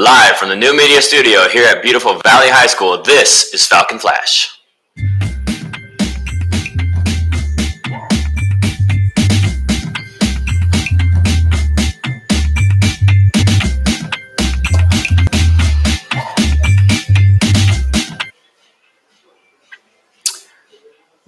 Live from the New Media Studio here at beautiful Valley High School, this is Falcon Flash.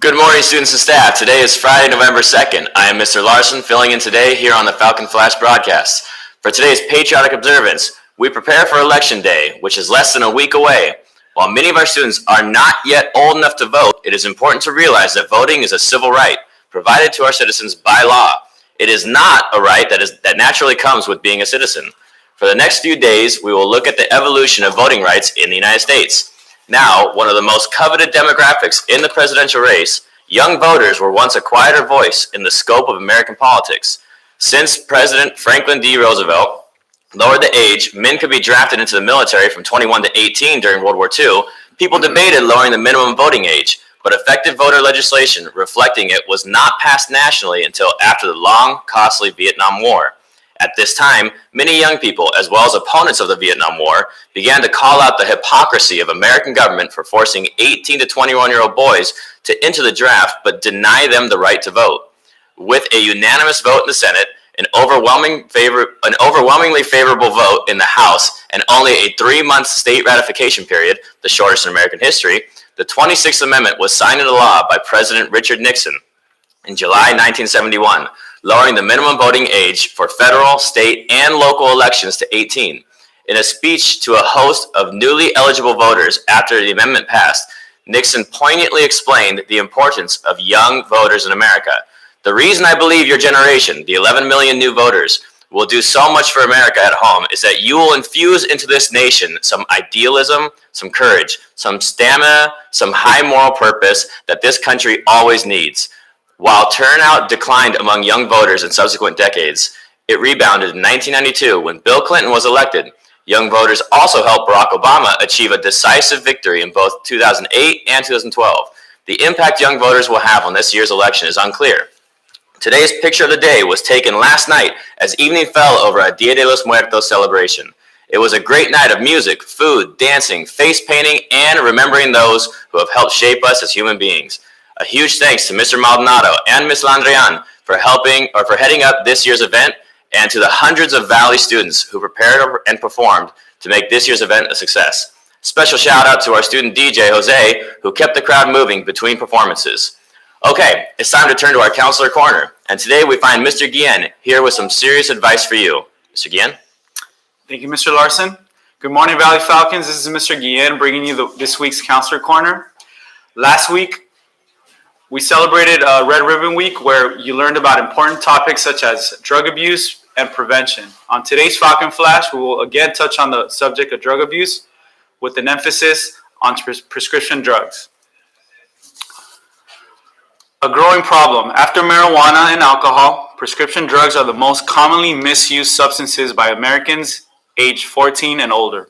Good morning, students and staff. Today is Friday, November 2nd. I am Mr. Larson, filling in today here on the Falcon Flash broadcast. For today's Patriotic Observance, we prepare for Election Day, which is less than a week away. While many of our students are not yet old enough to vote, it is important to realize that voting is a civil right provided to our citizens by law. It is not a right that naturally comes with being a citizen. For the next few days, we will look at the evolution of voting rights in the United States. Now, one of the most coveted demographics in the presidential race, young voters were once a quieter voice in the scope of American politics. Since President Franklin D. Roosevelt lowered the age men could be drafted into the military from 21 to 18 during World War II, people debated lowering the minimum voting age, but effective voter legislation reflecting it was not passed nationally until after the long, costly Vietnam War. At this time, many young people, as well as opponents of the Vietnam War, began to call out the hypocrisy of American government for forcing 18 to 21-year-old boys to enter the draft but deny them the right to vote. With a unanimous vote in the Senate, an overwhelmingly favorable vote in the House, and only a 3-month state ratification period, the shortest in American history, the 26th Amendment was signed into law by President Richard Nixon in July 1971. Lowering the minimum voting age for federal, state, and local elections to 18. In a speech to a host of newly eligible voters after the amendment passed, Nixon poignantly explained the importance of young voters in America. The reason I believe your generation, the 11 million new voters, will do so much for America at home is that you will infuse into this nation some idealism, some courage, some stamina, some high moral purpose that this country always needs. While turnout declined among young voters in subsequent decades, it rebounded in 1992 when Bill Clinton was elected. Young voters also helped Barack Obama achieve a decisive victory in both 2008 and 2012. The impact young voters will have on this year's election is unclear. Today's picture of the day was taken last night as evening fell over a Dia de los Muertos celebration. It was a great night of music, food, dancing, face painting, and remembering those who have helped shape us as human beings. A huge thanks to Mr. Maldonado and Ms. Landrian for heading up this year's event, and to the hundreds of Valley students who prepared and performed to make this year's event a success. Special shout out to our student DJ, Jose, who kept the crowd moving between performances. Okay, it's time to turn to our counselor corner, and today we find Mr. Guillen here with some serious advice for you. Mr. Guillen? Thank you, Mr. Larson. Good morning, Valley Falcons. This is Mr. Guillen bringing you this week's counselor corner. Last week, we celebrated Red Ribbon Week, where you learned about important topics such as drug abuse and prevention. On today's Falcon Flash, we will again touch on the subject of drug abuse with an emphasis on prescription drugs. A growing problem. After marijuana and alcohol, prescription drugs are the most commonly misused substances by Americans aged 14 and older.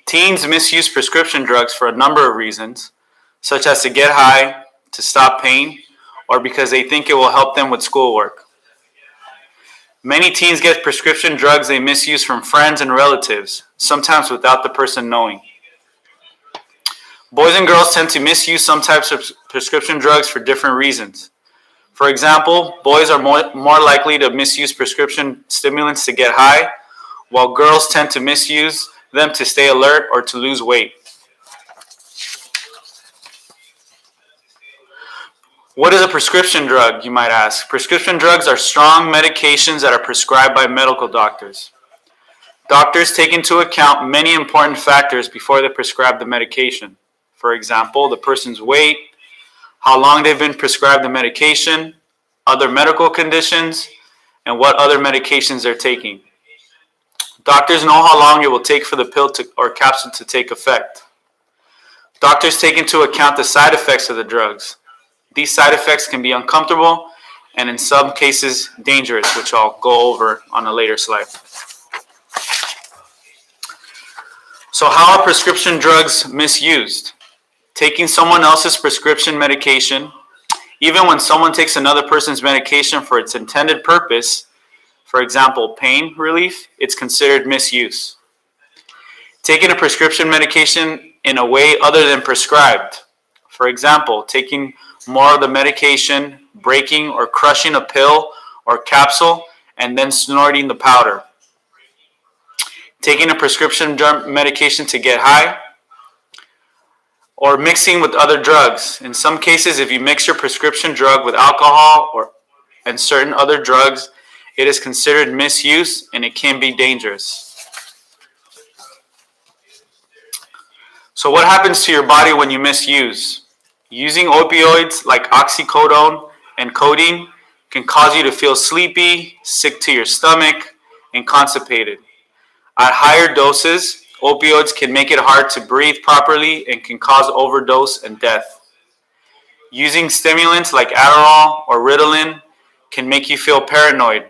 Teens misuse prescription drugs for a number of reasons, such as to get high, to stop pain, or because they think it will help them with schoolwork. Many teens get prescription drugs they misuse from friends and relatives, sometimes without the person knowing. Boys and girls tend to misuse some types of prescription drugs for different reasons. For example, boys are more likely to misuse prescription stimulants to get high, while girls tend to misuse them to stay alert or to lose weight. What is a prescription drug, you might ask? Prescription drugs are strong medications that are prescribed by medical doctors. Doctors take into account many important factors before they prescribe the medication. For example, the person's weight, how long they've been prescribed the medication, other medical conditions, and what other medications they're taking. Doctors know how long it will take for the pill or capsule to take effect. Doctors take into account the side effects of the drugs. These side effects can be uncomfortable and in some cases dangerous, which I'll go over on a later slide. So how are prescription drugs misused? Taking someone else's prescription medication, even when someone takes another person's medication for its intended purpose, for example, pain relief, it's considered misuse. Taking a prescription medication in a way other than prescribed, for example, taking more of the medication, breaking or crushing a pill or capsule, and then snorting the powder. Taking a prescription medication to get high, or mixing with other drugs. In some cases, if you mix your prescription drug with alcohol and certain other drugs, it is considered misuse and it can be dangerous. So what happens to your body when you misuse? Using opioids like oxycodone and codeine can cause you to feel sleepy, sick to your stomach, and constipated. At higher doses, opioids can make it hard to breathe properly and can cause overdose and death. Using stimulants like Adderall or Ritalin can make you feel paranoid.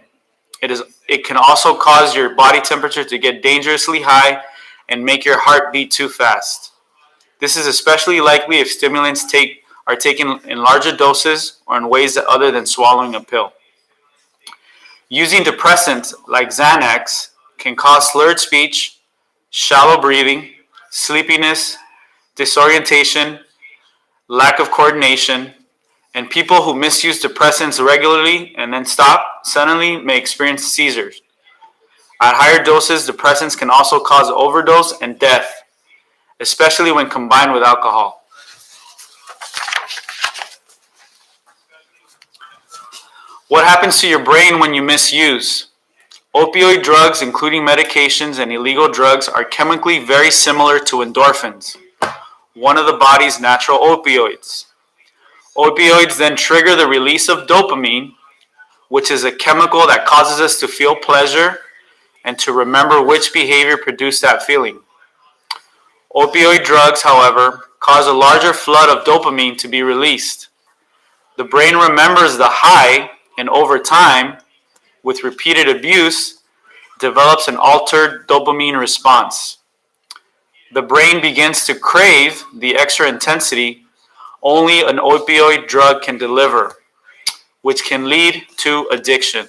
It can also cause your body temperature to get dangerously high and make your heart beat too fast. This is especially likely if stimulants are taken in larger doses or in ways other than swallowing a pill. Using depressants like Xanax can cause slurred speech, shallow breathing, sleepiness, disorientation, lack of coordination, and people who misuse depressants regularly and then stop suddenly may experience seizures. At higher doses, depressants can also cause overdose and death, especially when combined with alcohol. What happens to your brain when you misuse? Opioid drugs, including medications and illegal drugs, are chemically very similar to endorphins, one of the body's natural opioids. Opioids then trigger the release of dopamine, which is a chemical that causes us to feel pleasure and to remember which behavior produced that feeling. Opioid drugs, however, cause a larger flood of dopamine to be released. The brain remembers the high, and over time, with repeated abuse, develops an altered dopamine response. The brain begins to crave the extra intensity only an opioid drug can deliver, which can lead to addiction.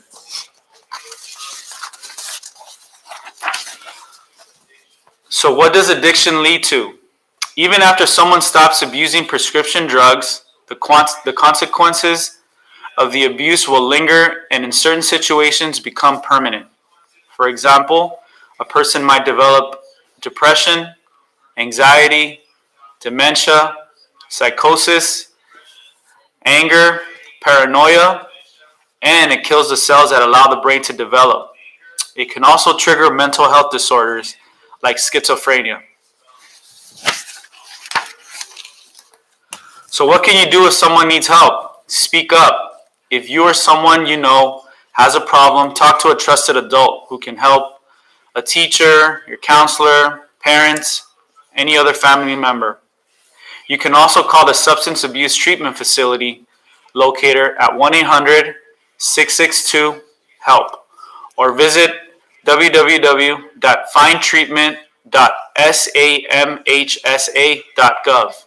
So what does addiction lead to? Even after someone stops abusing prescription drugs, the consequences of the abuse will linger and in certain situations become permanent. For example, a person might develop depression, anxiety, dementia, psychosis, anger, paranoia, and it kills the cells that allow the brain to develop. It can also trigger mental health disorders like schizophrenia. So what can you do if someone needs help? Speak up. If you or someone you know has a problem, talk to a trusted adult who can help, a teacher, your counselor, parents, any other family member. You can also call the Substance Abuse Treatment Facility locator at 1-800-662-HELP or visit www.findtreatment.samhsa.gov.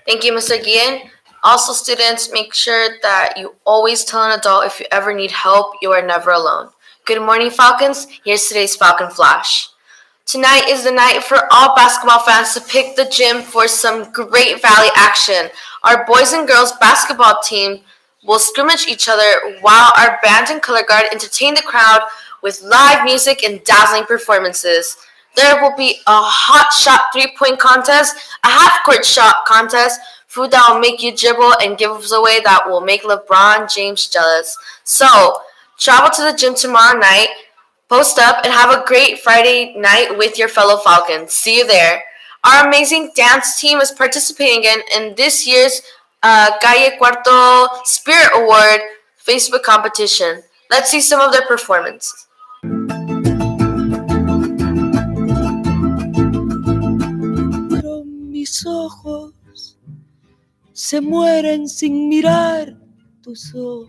Thank you, Mr. Guillen. Also, students, make sure that you always tell an adult if you ever need help, you are never alone. Good morning, Falcons. Here's today's Falcon Flash. Tonight is the night for all basketball fans to pick the gym for some great Valley action. Our boys and girls basketball team will scrimmage each other while our band and color guard entertain the crowd with live music and dazzling performances. There will be a hot shot 3-point contest, a half-court shot contest, food that will make you dribble, and giveaway that will make LeBron James jealous. So, travel to the gym tomorrow night, post up, and have a great Friday night with your fellow Falcons. See you there. Our amazing dance team is participating again in this year's Calle Cuarto Spirit Award Facebook competition. Let's see some of their performances. Mis ojos se mueren sin mirar tus ojos.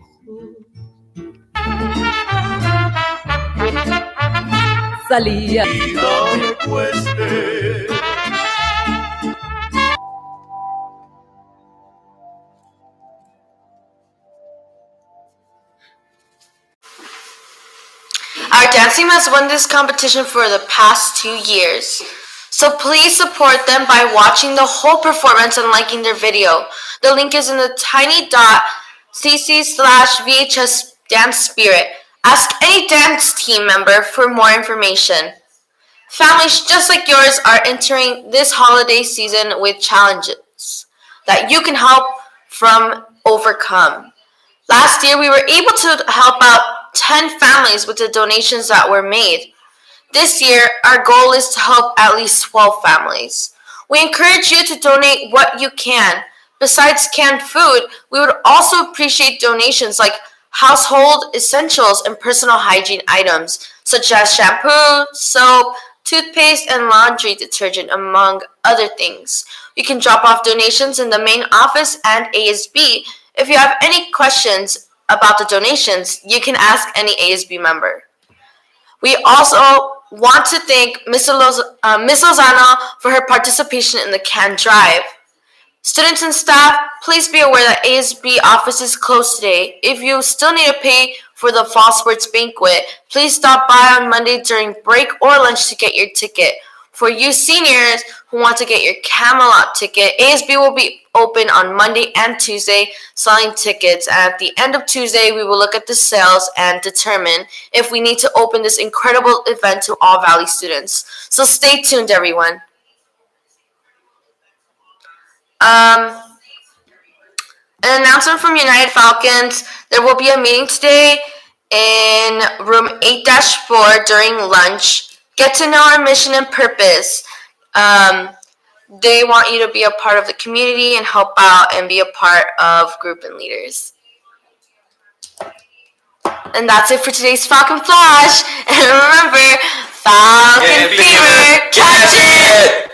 Salía. Vida me cueste. dance team has won this competition for the past 2 years. So please support them by watching the whole performance and liking their video. The link is in the tiny.cc/VHS Dance Spirit. Ask any dance team member for more information. Families just like yours are entering this holiday season with challenges that you can help from overcome. Last year, we were able to help out 10 families with the donations that were made. This year, our goal is to help at least 12 families. We encourage you to donate what you can. Besides canned food, we would also appreciate donations like household essentials and personal hygiene items, such as shampoo, soap, toothpaste, and laundry detergent, among other things. You can drop off donations in the main office and ASB. If you have any questions about the donations, you can ask any ASB member. We also want to thank Ms. Lozano for her participation in the can drive. Students and staff, please be aware that ASB office is closed today. If you still need to pay for the fall sports banquet, please stop by on Monday during break or lunch to get your ticket. For you seniors who want to get your Camelot ticket, ASB will be open on Monday and Tuesday selling tickets. And at the end of Tuesday, we will look at the sales and determine if we need to open this incredible event to all Valley students. So stay tuned, everyone. An announcement from United Falcons. There will be a meeting today in room 8-4 during lunch. Get to know our mission and purpose. They want you to be a part of the community and help out and be a part of group and leaders. And that's it for today's Falcon Flash. And remember, Falcon Fever, catch it!